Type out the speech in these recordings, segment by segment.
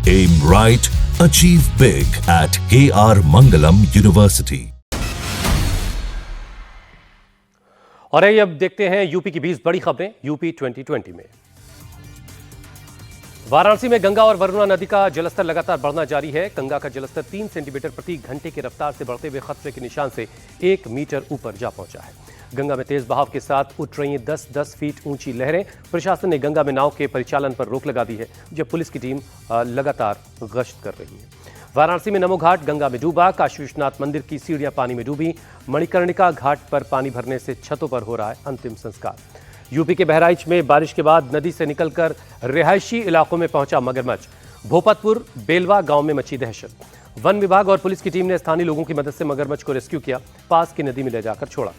Aim right, achieve big at KR Mangalam University. और आइए अब देखते हैं यूपी की 20 बड़ी खबरें यूपी 2020 में। वाराणसी में गंगा और वरुणा नदी का जलस्तर लगातार बढ़ना जारी है। गंगा का जलस्तर 3 सेंटीमीटर प्रति घंटे की रफ्तार से बढ़ते हुए खतरे के निशान से 1 मीटर ऊपर जा पहुंचा है। गंगा में तेज बहाव के साथ उठ रही 10-10 फीट ऊंची लहरें। प्रशासन ने गंगा में नाव के परिचालन पर रोक लगा दी है, जब पुलिस की टीम लगातार गश्त कर रही है। वाराणसी में नमो घाट गंगा में डूबा। काशी विश्वनाथ मंदिर की सीढ़ियां पानी में डूबी। मणिकर्णिका घाट पर पानी भरने से छतों पर हो रहा है अंतिम संस्कार। यूपी के बहराइच में बारिश के बाद नदी से निकलकर रिहायशी इलाकों में पहुंचा मगरमच्छ। भोपतपुर बेलवा गांव में मची दहशत। वन विभाग और पुलिस की टीम ने स्थानीय लोगों की मदद से मगरमच्छ को रेस्क्यू किया, पास की नदी में ले जाकर छोड़ा।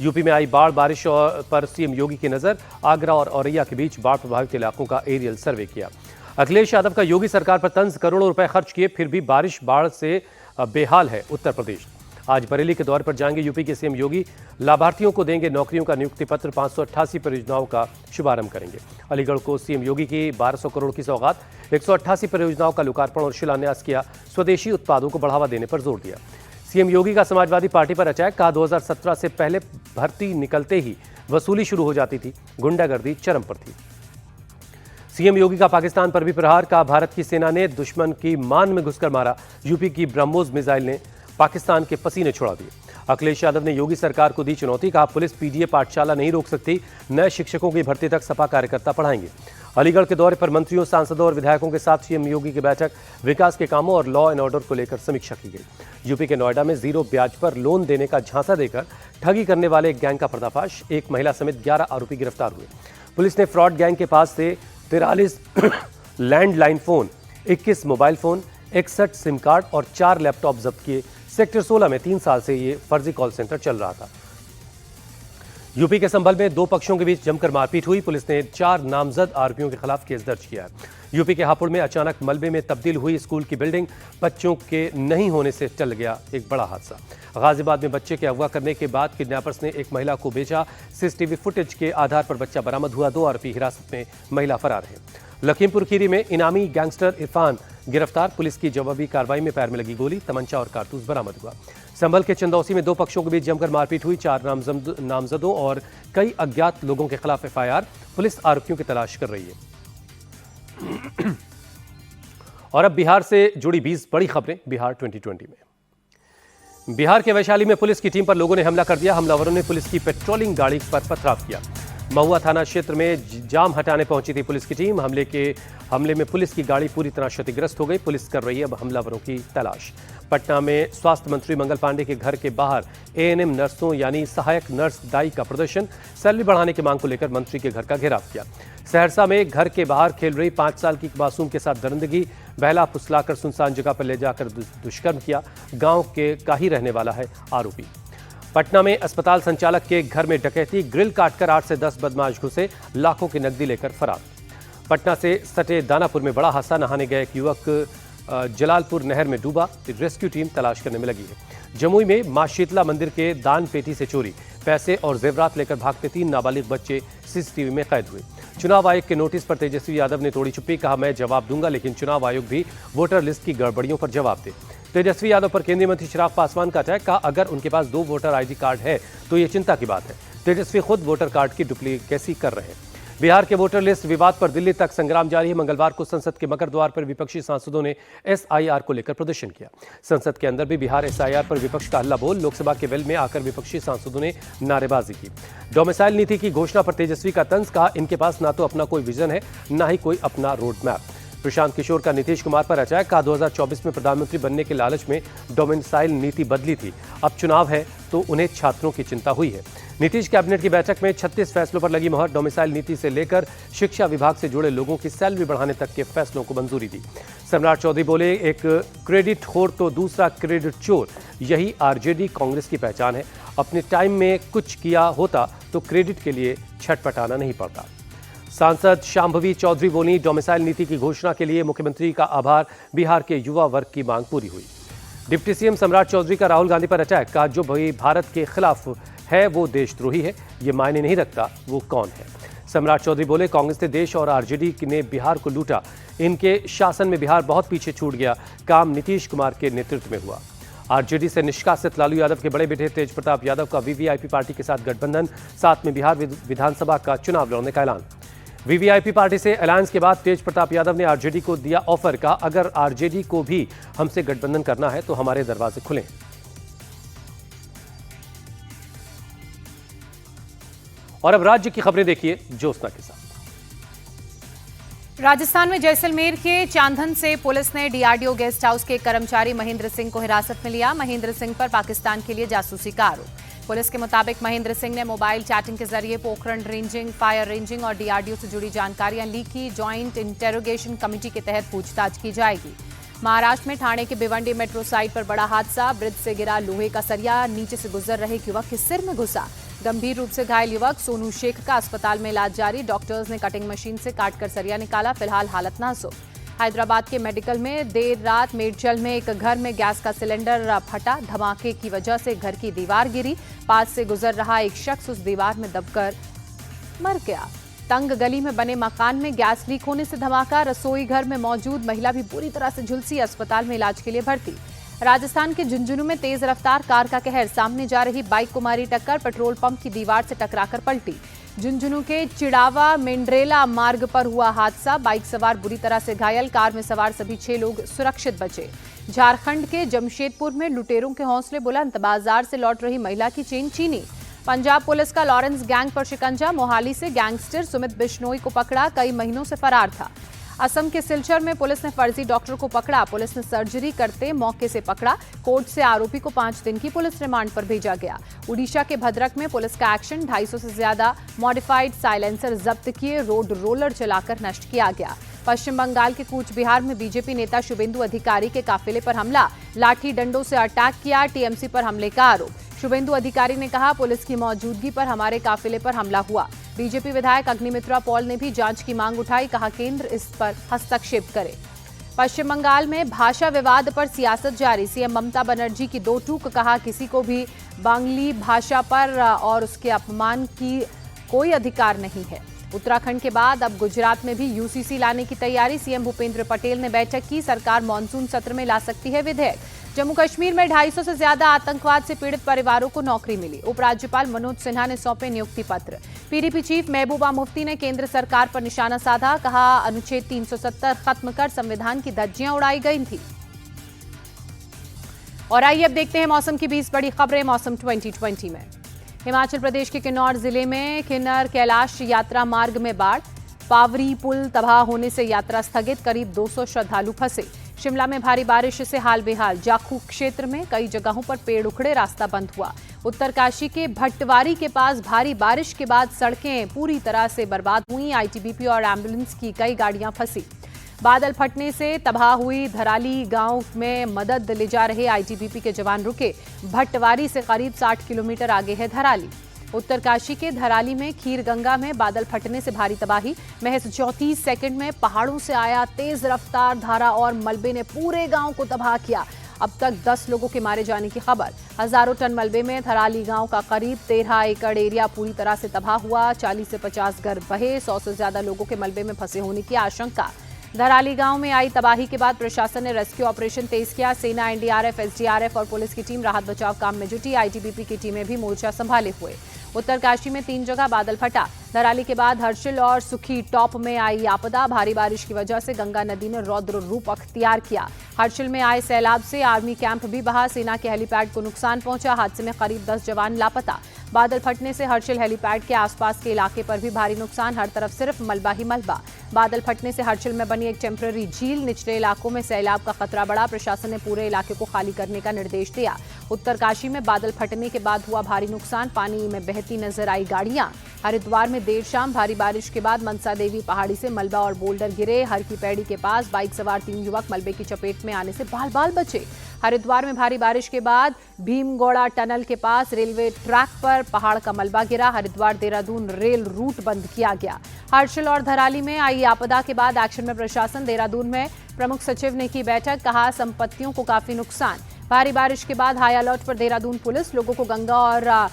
यूपी में आई बाढ़ बारिश पर सीएम योगी की नजर। आगरा और औरैया के बीच बाढ़ प्रभावित इलाकों का एरियल सर्वे किया। अखिलेश यादव का योगी सरकार पर तंज, करोड़ों रुपए खर्च किए फिर भी बारिश बाढ़ से बेहाल है उत्तर प्रदेश। आज बरेली के दौरे पर जाएंगे यूपी के सीएम योगी। लाभार्थियों को देंगे नौकरियों का नियुक्ति पत्र। 588 परियोजनाओं का शुभारंभ करेंगे। अलीगढ़ को सीएम योगी की 1200 करोड़ की सौगात। 188 परियोजनाओं का लोकार्पण और शिलान्यास किया। स्वदेशी उत्पादों को बढ़ावा देने पर जोर दिया। सीएम योगी का समाजवादी पार्टी पर अटैक। कहा 2017 से पहले भर्ती निकलते ही वसूली शुरू हो जाती थी, गुंडागर्दी चरम पर थी। सीएम योगी का पाकिस्तान पर भी प्रहार। कहा भारत की सेना ने दुश्मन की मान में घुसकर मारा। यूपी की ब्रह्मोस मिसाइल ने पाकिस्तान के पसीने छुड़ा दिए। अखिलेश यादव ने योगी सरकार को दी चुनौती। कहा पुलिस पीडीए पाठशाला नहीं रोक सकती, नए शिक्षकों की भर्ती तक सपा कार्यकर्ता पढ़ाएंगे। अलीगढ़ के दौरे पर मंत्रियों, सांसदों और विधायकों के साथ सीएम योगी की बैठक। विकास के कामों और लॉ एंड ऑर्डर को लेकर समीक्षा की गई। यूपी के नोएडा में 0 ब्याज पर लोन देने का झांसा देकर ठगी करने वाले एक गैंग का पर्दाफाश। एक महिला समेत 11 आरोपी गिरफ्तार हुए। पुलिस ने फ्रॉड गैंग के पास से 43 landline phone, 21 mobile phone, 61 SIM card और 4 लैपटॉप जब्त किए। सेक्टर 16 में 3 साल से ये फर्जी कॉल सेंटर चल रहा था। यूपी के संभल में 2 पक्षों के बीच जमकर मारपीट हुई। पुलिस ने 4 नामजद आरोपियों के खिलाफ केस दर्ज किया है। यूपी के हापुड़ में अचानक मलबे में तब्दील हुई स्कूल की बिल्डिंग। बच्चों के नहीं होने से टल गया एक बड़ा हादसा। गाजियाबाद में बच्चे के अगवा करने के बाद किडनैपर्स ने एक महिला को बेचा। सीसीटीवी फुटेज के आधार पर बच्चा बरामद हुआ। 2 आरोपी हिरासत में, महिला फरार है। लखीमपुर खीरी में इनामी गैंगस्टर इरफान गिरफ्तार। पुलिस की जवाबी कार्रवाई में पैर में लगी गोली, तमंचा और कारतूस बरामद हुआ। संभल के चंदौसी में 2 पक्षों के बीच जमकर मारपीट हुई। 4 नामजदों और कई अज्ञात लोगों के खिलाफ एफआईआर। पुलिस आरोपियों की तलाश कर रही है। और अब बिहार से जुड़ी 20 बड़ी खबरें बिहार 2020 में। बिहार के वैशाली में पुलिस की टीम पर लोगों ने हमला कर दिया। हमलावरों ने पुलिस की पेट्रोलिंग गाड़ी पर पथराव किया। महुआ थाना क्षेत्र में जाम हटाने पहुंची थी पुलिस की टीम। हमले में पुलिस की गाड़ी पूरी तरह क्षतिग्रस्त हो गई। पुलिस कर रही है अब हमलावरों की तलाश। पटना में स्वास्थ्य मंत्री मंगल पांडे के घर के बाहर एएनएम नर्सों यानी सहायक नर्स दाई का प्रदर्शन। सैलरी बढ़ाने की मांग को लेकर मंत्री के घर का घेराव किया। सहरसा में घर के बाहर खेल रही 5 साल की मासूम के साथ दरिंदगी। बहला फुसलाकर सुनसान जगह पर ले जाकर दुष्कर्म किया। गांव के का ही रहने वाला है आरोपी। पटना में अस्पताल संचालक के घर में डकैती। ग्रिल काटकर 8 से 10 बदमाश घुसे, लाखों की नकदी लेकर फरार। पटना से सटे दानापुर में बड़ा हादसा। नहाने गए एक युवक जलालपुर नहर में डूबा। रेस्क्यू टीम तलाश करने में लगी है। जमुई में मां शीतला मंदिर के दान पेटी से चोरी। पैसे और जेवरात लेकर भागते 3 नाबालिग बच्चे सीसीटीवी में कैद हुए। चुनाव आयोग के नोटिस पर तेजस्वी यादव ने तोड़ी चुप्पी। कहा मैं जवाब दूंगा, लेकिन चुनाव आयोग भी वोटर लिस्ट की गड़बड़ियों पर जवाब दे। तेजस्वी यादव पर केंद्रीय मंत्री चिराग पासवान का अटैक। कहा अगर उनके पास 2 वोटर आईडी कार्ड है तो ये चिंता की बात है। तेजस्वी खुद वोटर कार्ड की डुप्लीकेसी कर रहे हैं। बिहार के वोटर लिस्ट विवाद पर दिल्ली तक संग्राम जारी है। मंगलवार को संसद के मकर द्वार पर विपक्षी सांसदों ने एसआईआर को लेकर प्रदर्शन किया। संसद के अंदर भी बिहार एसआईआर पर विपक्ष का हल्ला बोल। लोकसभा के वेल में आकर विपक्षी सांसदों ने नारेबाजी की। डोमिसाइल नीति की घोषणा पर तेजस्वी का तंज। कहा इनके पास ना तो अपना कोई विजन है, ना ही कोई अपना रोड मैप। प्रशांत किशोर का नीतीश कुमार पर अटैक। कहा 2024 में प्रधानमंत्री बनने के लालच में डोमिसाइल नीति बदली थी। अब चुनाव है तो उन्हें छात्रों की चिंता हुई है। नीतीश कैबिनेट की बैठक में 36 फैसलों पर लगी मोहर। डोमिसाइल नीति से लेकर शिक्षा विभाग से जुड़े लोगों की सैलरी बढ़ाने तक के फैसलों को मंजूरी दी। सम्राट चौधरी बोले एक क्रेडिट खोर तो दूसरा क्रेडिट चोर, यही आरजेडी कांग्रेस की पहचान है। अपने टाइम में कुछ किया होता तो क्रेडिट के लिए छटपटाना नहीं पड़ता। सांसद शांभवी चौधरी बोली डोमिसाइल नीति की घोषणा के लिए मुख्यमंत्री का आभार। बिहार के युवा वर्ग की मांग पूरी हुई। डिप्टी सीएम सम्राट चौधरी का राहुल गांधी पर अटैक। कहा जो भाई भारत के खिलाफ है वो देशद्रोही है, ये मायने नहीं रखता वो कौन है। सम्राट चौधरी बोले कांग्रेस ने देश और आरजेडी ने बिहार को लूटा, इनके शासन में बिहार बहुत पीछे छूट गया। काम नीतीश कुमार के नेतृत्व में हुआ। आरजेडी से निष्कासित लालू यादव के बड़े बेटे तेज प्रताप यादव का वीवीआईपी पार्टी के साथ गठबंधन, साथ में बिहार विधानसभा का चुनाव लड़ने का ऐलान। वीवीआईपी पार्टी से अलायंस के बाद तेज प्रताप यादव ने आरजेडी को दिया ऑफर का, अगर आरजेडी को भी हमसे गठबंधन करना है तो हमारे दरवाजे खुले। और अब राज्य की खबरें देखिए ज्योत्सना के साथ। राजस्थान में जैसलमेर के चांदन से पुलिस ने डीआरडीओ गेस्ट हाउस के कर्मचारी महेंद्र सिंह को हिरासत में लिया। महेंद्र सिंह पर पाकिस्तान के लिए जासूसी का आरोप। पुलिस के मुताबिक महेंद्र सिंह ने मोबाइल चैटिंग के जरिए पोखरण रेंजिंग, फायर रेंजिंग और डीआरडीओ से जुड़ी जानकारियां लीक की। ज्वाइंट इंटेरोगेशन कमेटी के तहत पूछताछ की जाएगी। महाराष्ट्र में ठाणे के भिवंडी मेट्रो साइट पर बड़ा हादसा। ब्रिज से गिरा लोहे का सरिया, नीचे से गुजर रहे एक युवक के सिर में घुसा। गंभीर रूप से घायल युवक सोनू शेख का अस्पताल में इलाज जारी। डॉक्टर्स ने कटिंग मशीन से काटकर सरिया निकाला, फिलहाल हालत नाजुक। हैदराबाद के मेडिकल में देर रात मेडचल में एक घर में गैस का सिलेंडर फटा। धमाके की वजह से घर की दीवार गिरी। पास से गुजर रहा एक शख्स उस दीवार में दबकर मर गया। तंग गली में बने मकान में गैस लीक होने से धमाका। रसोई घर में मौजूद महिला भी बुरी तरह से झुलसी, अस्पताल में इलाज के लिए भर्ती। राजस्थान के झुंझुनू में तेज रफ्तार कार का कहर, सामने जा रही बाइक को मारी टक्कर। पेट्रोल पंप की दीवार से टकराकर पलटी। झुंझुनू के चिड़ावा मेंड्रेला मार्ग पर हुआ हादसा। बाइक सवार बुरी तरह से घायल, कार में सवार सभी 6 लोग सुरक्षित बचे। झारखंड के जमशेदपुर में लुटेरों के हौसले बुलंद, बाजार से लौट रही महिला की चेन छीनी। पंजाब पुलिस का लॉरेंस गैंग पर शिकंजा। मोहाली से गैंगस्टर सुमित बिश्नोई को पकड़ा, कई महीनों से फरार था। असम के सिलचर में पुलिस ने फर्जी डॉक्टर को पकड़ा। पुलिस ने सर्जरी करते मौके से पकड़ा। कोर्ट से आरोपी को 5 दिन की पुलिस रिमांड पर भेजा गया। उड़ीसा के भद्रक में पुलिस का एक्शन, 250 से ज्यादा मॉडिफाइड साइलेंसर जब्त किए, रोड रोलर चलाकर नष्ट किया गया। पश्चिम बंगाल के कूच बिहार में बीजेपी नेता शुभेंदु अधिकारी के काफिले पर हमला, लाठी डंडों से अटैक किया। टीएमसी पर हमले का आरोप। शुभेंदु अधिकारी ने कहा, पुलिस की मौजूदगी पर हमारे काफिले पर हमला हुआ। बीजेपी विधायक अग्निमित्रा पॉल ने भी जांच की मांग उठाई, कहा केंद्र इस पर हस्तक्षेप करे। पश्चिम बंगाल में भाषा विवाद पर सियासत जारी। सीएम ममता बनर्जी की 2 टूक, कहा किसी को भी बांग्ली भाषा पर और उसके अपमान की कोई अधिकार नहीं है। उत्तराखंड के बाद अब गुजरात में भी यूसीसी लाने की तैयारी। सीएम भूपेंद्र पटेल ने बैठक की, सरकार मानसून सत्र में ला सकती है विधेयक। जम्मू कश्मीर में 250 से ज्यादा आतंकवाद से पीड़ित परिवारों को नौकरी मिली। उपराज्यपाल मनोज सिन्हा ने सौंपे नियुक्ति पत्र। पीडीपी चीफ महबूबा मुफ्ती ने केंद्र सरकार पर निशाना साधा, कहा अनुच्छेद 370 खत्म कर संविधान की धज्जियां उड़ाई गई थी। और आइए अब देखते हैं मौसम की 20 बड़ी खबरें मौसम 2020 में। हिमाचल प्रदेश के किन्नौर जिले में किन्नर कैलाश यात्रा मार्ग में बाढ़। पावरी पुल तबाह होने से यात्रा स्थगित, करीब 200 श्रद्धालु फंसे। शिमला में भारी बारिश से हाल बेहाल। जाखू क्षेत्र में कई जगहों पर पेड़ उखड़े, रास्ता बंद हुआ। उत्तरकाशी के भट्टवारी के पास भारी बारिश के बाद सड़कें पूरी तरह से बर्बाद हुई। आईटीबीपी और एम्बुलेंस की कई गाड़ियां फंसी। बादल फटने से तबाह हुई धराली गांव में मदद ले जा रहे आईटीबीपी के जवान रुके। भट्टवारी से करीब 60 किलोमीटर आगे है धराली। उत्तरकाशी के धराली में खीर गंगा में बादल फटने से भारी तबाही। महज 34 सेकंड में पहाड़ों से आया तेज रफ्तार धारा और मलबे ने पूरे गांव को तबाह किया। अब तक 10 लोगों के मारे जाने की खबर। हजारों टन मलबे में धराली गांव का करीब 13 एकड़ एरिया पूरी तरह से तबाह हुआ। 40 से 50 घर बहे। 100 से ज्यादा लोगों के मलबे में फंसे होने की आशंका। धराली गांव में आई तबाही के बाद प्रशासन ने रेस्क्यू ऑपरेशन तेज किया। सेना, एनडीआरएफ, एसडीआरएफ और पुलिस की टीम राहत बचाव काम में जुटी। आईटीबीपी की टीमें भी मोर्चा संभाले हुए। उत्तरकाशी में 3 जगह बादल फटा। धराली के बाद हर्षिल और सुखी टॉप में आई आपदा। भारी बारिश की वजह से गंगा नदी ने रौद्र रूप अख्तियार किया। हर्षिल में आए सैलाब से आर्मी कैंप भी बहा। सेना के हेलीपैड को नुकसान पहुंचा। हादसे में करीब 10 जवान लापता। बादल फटने से हर्षिल हेलीपैड के आसपास के इलाके पर भी भारी नुकसान। हर तरफ सिर्फ मलबा ही मलबा। बादल फटने से हर्षिल में बनी एक टेम्पररी झील। निचले इलाकों में सैलाब का खतरा बढ़ा। प्रशासन ने पूरे इलाके को खाली करने का निर्देश दिया। उत्तरकाशी में बादल फटने के बाद हुआ भारी नुकसान। पानी में बहती नजर आई गाड़ियां। हरिद्वार में देर शाम भारी बारिश के बाद मनसा देवी पहाड़ी से मलबा और बोल्डर गिरे। हर की पैड़ी के पास बाइक सवार 3 युवक मलबे की चपेट में आने से बाल बचे। हरिद्वार में भारी बारिश के बाद भीमगौड़ा टनल के पास रेलवे ट्रैक पर पहाड़ का मलबा गिरा। हरिद्वार देहरादून रेल रूट बंद किया गया। हर्षिल और धराली में आई आपदा के बाद एक्शन में प्रशासन। देहरादून में प्रमुख सचिव ने की बैठक, कहा संपत्तियों को काफी नुकसान। भारी बारिश के बाद हाई अलर्ट पर देहरादून पुलिस। लोगों को गंगा और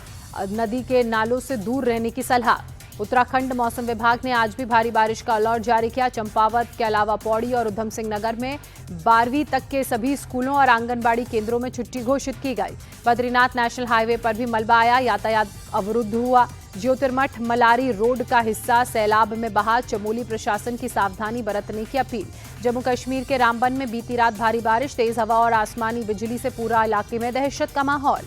नदी के नालों से दूर रहने की सलाह। उत्तराखंड मौसम विभाग ने आज भी भारी बारिश का अलर्ट जारी किया। चंपावत के अलावा पौड़ी और उधम सिंह नगर में 12वीं तक के सभी स्कूलों और आंगनबाड़ी केंद्रों में छुट्टी घोषित की गई। बद्रीनाथ नेशनल हाईवे पर भी मलबा आया, यातायात अवरुद्ध हुआ। ज्योतिर्मठ मलारी रोड का हिस्सा सैलाब में बहा। चमोली प्रशासन की सावधानी बरतने की अपील। जम्मू कश्मीर के रामबन में बीती रात भारी बारिश, तेज हवा और आसमानी बिजली से पूरा इलाके में दहशत का माहौल।